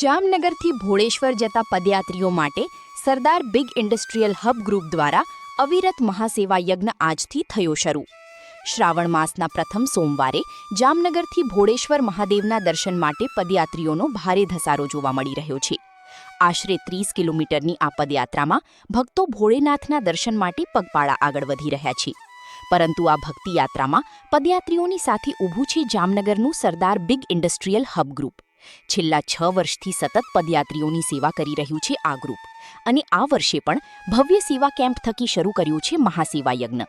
જામનગરથી ભોળેશ્વર જતા પદયાત્રીઓ માટે સરદાર બિગ ઇન્ડસ્ટ્રીયલ હબ ગ્રુપ દ્વારા અવિરત મહાસેવા યજ્ઞ આજથી થયો શરૂ। શ્રાવણ માસના પ્રથમ સોમવારે જામનગરથી ભોળેશ્વર મહાદેવના દર્શન માટે પદયાત્રીઓનો ભારે ધસારો જોવા મળી રહ્યો છે। આશરે 30 કિલોમીટરની આ પદયાત્રામાં ભક્તો ભોળેનાથના દર્શન માટે પગપાળા આગળ વધી રહ્યા છે। પરંતુ આ ભક્તિ યાત્રામાં પદયાત્રીઓની સાથે ઊભું છે જામનગરનું Sardar big industrial hub group. છેલ્લા 6 વર્ષથી સતત પદયાત્રીઓની સેવા કરી રહ્યું છે આ ગ્રુપ અને આ વર્ષે પણ ભવ્ય સેવા કેમ્પ થકી શરૂ કર્યું છે મહાસેવા યજ્ઞ।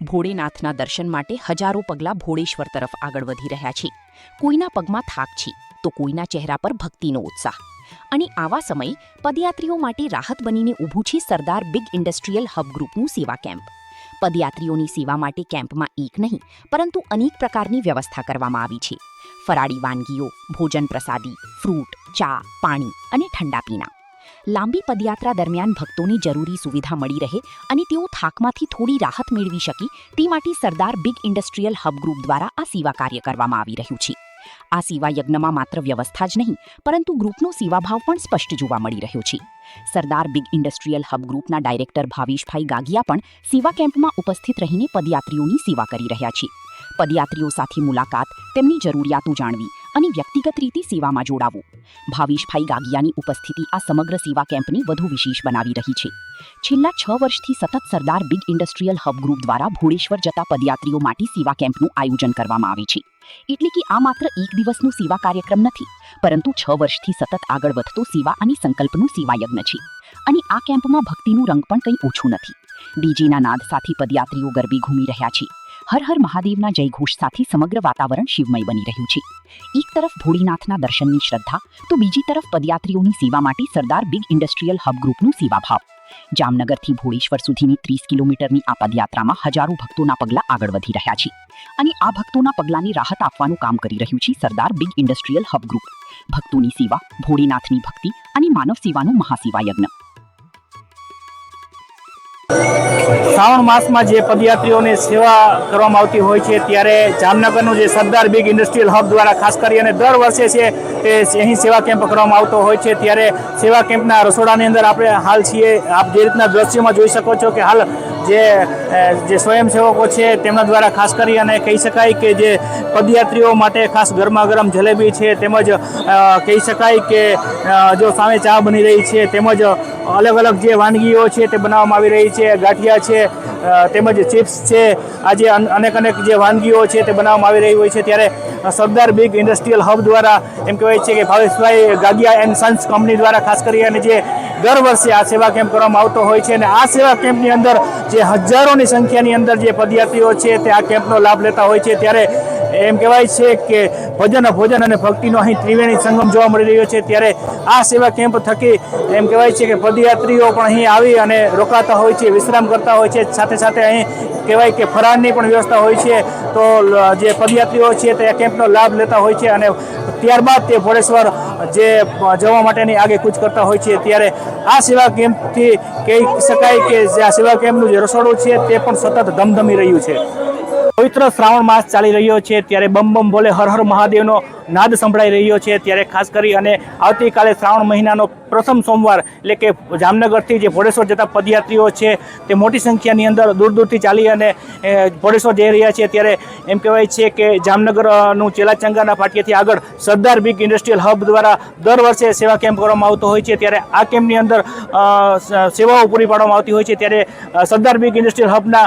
ભોળેનાથના દર્શન માટે હજારો પગલાં ભોળેશ્વર તરફ આગળ વધી રહ્યા છે। કોઈના પગમાં થાક છે તો કોઈના ચહેરા પર ભક્તિનો ઉત્સાહ। અને આવા સમયે પદયાત્રીઓ માટે રાહત બનીને ઊભું છે સરદાર બિગ ઇન્ડસ્ટ્રીયલ હબ ગ્રુપનું સેવા કેમ્પ। પદયાત્રીઓની સેવા માટે કેમ્પમાં એક નહીં પરંતુ અનેક પ્રકારની વ્યવસ્થા કરવામાં આવી છે। ફરાળી વાનગીઓ, ભોજન પ્રસાદી, ફ્રૂટ, ચા, પાણી અને ઠંડા પીણા। લાંબી પદયાત્રા દરમિયાન ભક્તોને જરૂરી સુવિધા મળી રહે અને તેઓ થાકમાંથી થોડી રાહત મેળવી શકે તે માટે સરદાર બિગ ઇન્ડસ્ટ્રીયલ હબ ગ્રુપ દ્વારા આ સેવા કાર્ય કરવામાં આવી રહ્યું છે। આ સેવા યજ્ઞમાં માત્ર વ્યવસ્થા જ નહીં પરંતુ ગ્રુપનો સેવાભાવ પણ સ્પષ્ટ જોવા મળી રહ્યો છે। સરદાર બિગ ઇન્ડસ્ટ્રીયલ હબ ગ્રુપના ડાયરેક્ટર ભાવેશભાઈ ગાગિયા પણ સેવા કેમ્પમાં ઉપસ્થિત રહીને પદયાત્રીઓની સેવા કરી રહ્યા છે। પદયાત્રીઓ સાથે મુલાકાત, તેમની જરૂરિયાતો જાણવી અને વ્યક્તિગત રીતે સેવામાં જોડાવું। ભાવેશભાઈ ગાગિયાની ઉપસ્થિતિ આ સમગ્ર સેવા કેમ્પને વધુ વિશેષ બનાવી રહી છે। છેલ્લા 6 વર્ષથી સતત સરદાર બિગ ઇન્ડસ્ટ્રીયલ હબ ગ્રુપ દ્વારા ભોળેશ્વર જતા પદયાત્રીઓ માટે સેવા કેમ્પનું આયોજન કરવામાં આવે છે। એટલે કે આ માત્ર એક દિવસનો સેવા કાર્યક્રમ નથી પરંતુ 6 વર્ષથી સતત આગળ વધતો સેવા અને સંકલ્પનું સેવા યજ્ઞ છે। અને આ કેમ્પમાં ભક્તિનું રંગ પણ કંઈ ઓછું નથી। ડીજેના નાદ સાથે પદયાત્રીઓ ગરબે ઘૂમી રહ્યા છે। હર હર મહાદેવના જયઘોષ સાથે સમગ્ર વાતાવરણ શિવમય બની રહ્યું છે। એક તરફ ભોળીનાથના દર્શનની શ્રદ્ધા તો બીજી તરફ પદયાત્રીઓની સેવા માટે સરદાર બિગ ઇન્ડસ્ટ્રીયલ હબ ગ્રુપનું સેવાભાવ। જામનગરથી ભોળેશ્વર સુધીની 30 કિલોમીટરની આ પદયાત્રામાં હજારો ભક્તોના પગલાં આગળ વધી રહ્યા છે અને આ ભક્તોના પગલાંની રાહત આપવાનું કામ કરી રહ્યું છે સરદાર બિગ ઇન્ડસ્ટ્રીયલ હબ ગ્રુપ। ભક્તોની સેવા, ભોળેનાથની ભક્તિ અને માનવ સેવાનો મહાસેવા યજ્ઞ। શ્રાવણ માસમાં જે પદયાત્રીઓની સેવા કરવામાં આવતી હોય છે ત્યારે જામનગરનું જે સરદાર બિગ ઇન્ડસ્ટ્રીયલ હબ દ્વારા ખાસ કરીને દર વર્ષે છે તે અહીં સેવા કેમ્પ કરવામાં આવતો હોય છે। ત્યારે સેવા કેમ્પના રસોડાની અંદર આપણે હાલ છીએ। આપ જે રીતના દ્રશ્યમાં જોઈ શકો છો કે હાલ જે સ્વયંસેવકો છે તેમના દ્વારા ખાસ કરી અને કહી શકાય કે જે પદયાત્રીઓ માટે ખાસ ગરમા ગરમ જલેબી છે તેમજ કહી શકાય કે જો સામે ચા બની રહી છે તેમજ અલગ અલગ જે વાનગીઓ છે તે બનાવવામાં આવી રહી છે। ગાંઠિયા છે તેમજ ચિપ્સ છે, આજે અનેક જે વાનગીઓ છે તે બનાવવામાં આવી રહી હોય છે। ત્યારે સરદાર બિગ ઇન્ડસ્ટ્રીયલ હબ દ્વારા એમ કહેવાય છે કે ભાવેશભાઈ ગાગિયા એન્ડ સન્સ કંપની દ્વારા ખાસ કરી અને જે દર વર્ષે આ સેવા કેમ્પ કરવામાં આવતો હોય છે અને આ સેવા કેમ્પની અંદર જે હજારોની સંખ્યાની અંદર જે પદયાત્રીઓ છે તે આ કેમ્પનો લાભ લેતા હોય છે। ત્યારે એમ કહેવાય છે કે ભોજન અને ભક્તિનો અહીં ત્રિવેણી સંગમ જોવા મળી રહ્યો છે। ત્યારે આ સેવા કેમ્પ થકી એમ કહેવાય છે કે પદયાત્રીઓ પણ અહીં આવી અને રોકાતા હોય છે, વિશ્રામ કરતા હોય છે। સાથે સાથે અહીં કહેવાય કે ફરાળની પણ વ્યવસ્થા હોય છે તો જે પદયાત્રીઓ છે તે કેમ્પનો લાભ લેતા હોય છે અને ત્યારબાદ તે ભોળેશ્વર જે જવા માટેની આગે કૂચ કરતા હોય છે। ત્યારે આ સેવા કેમ્પથી કહી શકાય કે જે આ સેવા કેમ્પનું જે રસોડું છે તે પણ સતત ધમધમી રહ્યું છે। પવિત્ર શ્રાવણ માસ ચાલી રહ્યો છે ત્યારે બમ બમ બોલે હર હર મહાદેવનો નાદ સંભળાઈ રહ્યો છે। ત્યારે ખાસ કરી અને આવતીકાલે શ્રાવણ મહિનાનો પ્રથમ સોમવાર એટલે કે જામનગરથી જે ભોળેશ્વર જતા પદયાત્રીઓ છે તે મોટી સંખ્યાની અંદર દૂર દૂરથી ચાલી અને ભોળેશ્વર જઈ રહ્યા છે। ત્યારે એમ કહેવાય છે કે જામનગરનું ચેલાચંગાના પાટિયાથી આગળ સરદાર બિગ ઇન્ડસ્ટ્રીયલ હબ દ્વારા દર વર્ષે સેવા કેમ્પ કરવામાં આવતો હોય છે। ત્યારે આ કેમ્પની અંદર સેવાઓ પૂરી પાડવામાં આવતી હોય છે। ત્યારે સરદાર બિગ ઇન્ડસ્ટ્રીયલ હબના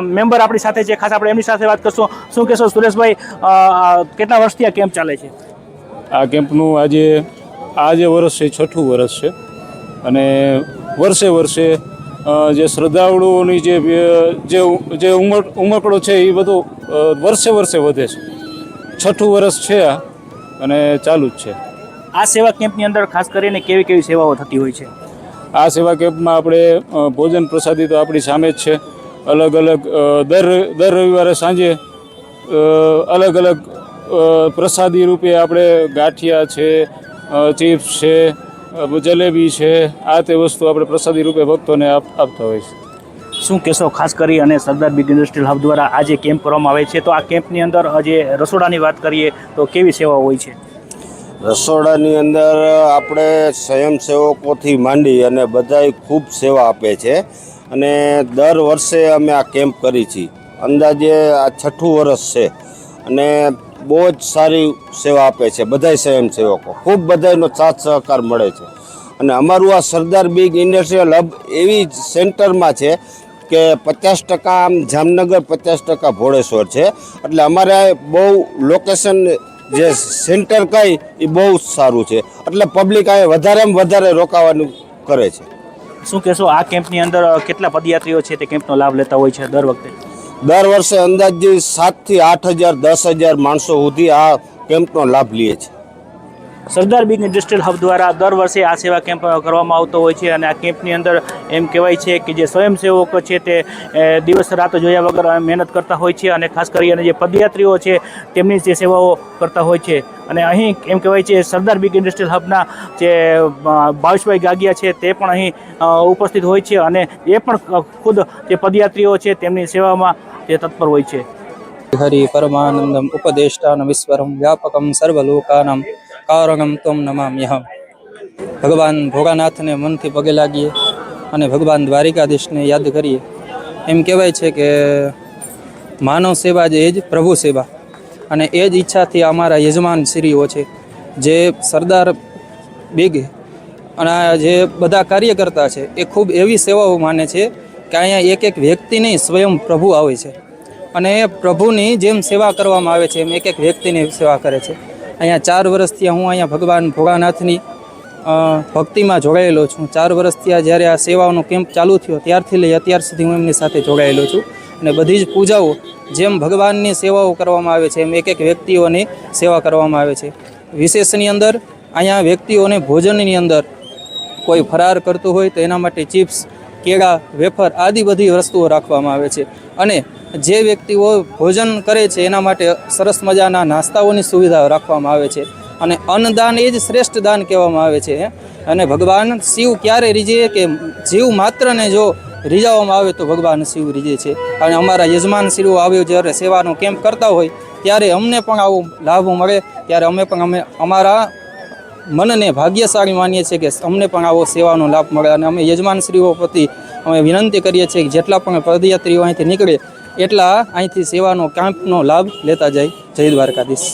મેમ્બર આપણી સાથે છે, ખાસ આપણે એમની સાથે વાત કરશું। શું કહેશો સુરેશભાઈ, કેટલા વર્ષથી આ કેમ્પ ચાલે છે? આ કેમ્પનું આજે વર્ષ છે, 6થું વર્ષ છે અને વર્ષે જે શ્રદ્ધાળુઓની જે ઉમળકડો છે એ બધું વર્ષે વધે છે। 6થું વર્ષ છે આ અને ચાલુ જ છે। આ સેવા કેમ્પની અંદર ખાસ કરીને કેવી સેવાઓ થતી હોય છે? આ સેવા કેમ્પમાં આપણે ભોજન પ્રસાદી તો આપણી સામે જ છે। અલગ દર રવિવારે સાંજે અલગ પ્રસાદી રૂપે આપણે ગાંઠિયા છે, ચિપ્સ છે, જલેબી છે, આ તે વસ્તુ આપણે પ્રસાદી રૂપે ભક્તોને આપતા હોય છે। શું કહેશો ખાસ કરી અને સરદાર બિગ ઇન્ડસ્ટ્રીયલ હબ દ્વારા આ જે કેમ્પ કરવામાં આવે છે તો આ કેમ્પની અંદર જે રસોડાની વાત કરીએ તો કેવી સેવાઓ હોય છે? રસોડાની અંદર આપણે સ્વયંસેવકોથી માંડી અને બધાય ખૂબ સેવા આપે છે અને દર વર્ષે અમે આ કેમ્પ કરી છીએ. અંદાજે આ 6ઠું વર્ષ છે અને બહુ જ સારી સેવા આપે છે બધાય સ્વયંસેવકો. ખૂબ બધાયનો સાથ સહકાર મળે છે અને અમારું આ સરદાર બિગ ઇન્ડસ્ટ્રીયલ હબ એવી સેન્ટરમાં છે કે 50% આમ જામનગર 50% ભોળેશ્વર છે. એટલે અમારે બહુ લોકેશન જે સેન્ટર કહી એ બહુ સારું છે. એટલે પબ્લિક આ વધારેમાં વધારે રોકાવાનું કરે છે. શું કહેશો, આ કેમ્પની અંદર કેટલા પદયાત્રીઓ છે તે કેમ્પનો લાભ લેતા હોય છે દર વખતે? દર વર્ષે અંદાજે 7,000 થી 8,000 10,000 માણસો સુધી આ કેમ્પનો લાભ લે છે. સરદાર બિગ ઇન્ડસ્ટ્રીયલ હબ દ્વારા દર વર્ષે આ સેવા કેમ્પ કરવામાં આવતો હોય છે અને આ કેમ્પની અંદર એમ કહેવાય છે કે જે સ્વયંસેવકો છે તે દિવસ રાત જોયા વગર મહેનત કરતા હોય છે અને ખાસ કરીને જે પદયાત્રીઓ છે તેમની જે સેવાઓ કરતા હોય છે. અને અહીં એમ કહેવાય છે સરદાર બિગ ઇન્ડસ્ટ્રીયલ હબના જે ભાવેશભાઈ ગાગિયા છે તે પણ અહીં ઉપસ્થિત હોય છે અને એ પણ ખુદ જે પદયાત્રીઓ છે તેમની સેવામાં તે તત્પર હોય છે. હરિ પરમાનંદમ ઉપદેષ્ટાન વિશ્વરમ વ્યાપકમ સર્વલોકાનામ કારણમ ત્વમ નમામ્યહમ. ભગવાન ભોળાનાથને મનથી પગે લાગીએ અને ભગવાન દ્વારિકાધીશને યાદ કરીએ. એમ કહેવાય છે કે માનવ સેવા જે એ જ પ્રભુ સેવા, અને એ જ ઈચ્છાથી અમારા યજમાન શ્રીઓ છે જે સરદાર બિગ અને આ જે બધા કાર્યકર્તા છે એ ખૂબ એવી સેવાઓ માને છે કે અહીંયા એક એક વ્યક્તિ નહીં, સ્વયં પ્રભુ આવે છે અને એ પ્રભુની જેમ સેવા કરવામાં આવે છે એમ એક એક વ્યક્તિની સેવા કરે છે. અહીંયા 4 વર્ષથી હું અહીંયા ભગવાન ભોળાનાથની ભક્તિમાં જોડાયેલો છું. 4 વર્ષથી જ્યારે આ સેવાનો કેમ્પ ચાલુ થયો ત્યારથી લઈ અત્યાર સુધી હું એમની સાથે જોડાયેલો છું અને બધી જ પૂજાઓ જેમ ભગવાનની સેવાઓ કરવામાં આવે છે એમ એક એક વ્યક્તિઓની સેવા કરવામાં આવે છે. વિશેષની અંદર અહીંયા વ્યક્તિઓને ભોજનની અંદર કોઈ ફરાર કરતું હોય તો એના માટે ચિપ્સ, કેળા, વેફર આદિ બધી વસ્તુઓ રાખવામાં આવે છે અને જે વ્યક્તિઓ ભોજન કરે છે એના માટે સરસ મજાના નાસ્તાઓની સુવિધા રાખવામાં આવે છે અને અન્નદાન એ જ શ્રેષ્ઠ દાન કહેવામાં આવે છે. અને ભગવાન શિવ ક્યારે રીઝે કે જીવ માત્રને જો રીઝાવવામાં આવે તો ભગવાન શિવ રીઝે છે. અને અમારા યજમાન શ્રીઓ આવ્યો જ્યારે સેવાનો કેમ્પ કરતા હોય ત્યારે અમને પણ આવો લાભ મળે ત્યારે અમે પણ અમારા મનને ભાગ્યશાળી માનીએ છીએ કે અમને પણ આવો સેવાનો લાભ મળે. અને અમે યજમાન શ્રીઓ પ્રતિ અમે વિનંતી કરીએ છીએ કે જેટલા પણ પદયાત્રીઓ અહીંથી નીકળે એટલા અહીંથી સેવાનો કેમ્પનો લાભ લેતા જાય. જય દ્વારકાધીશ.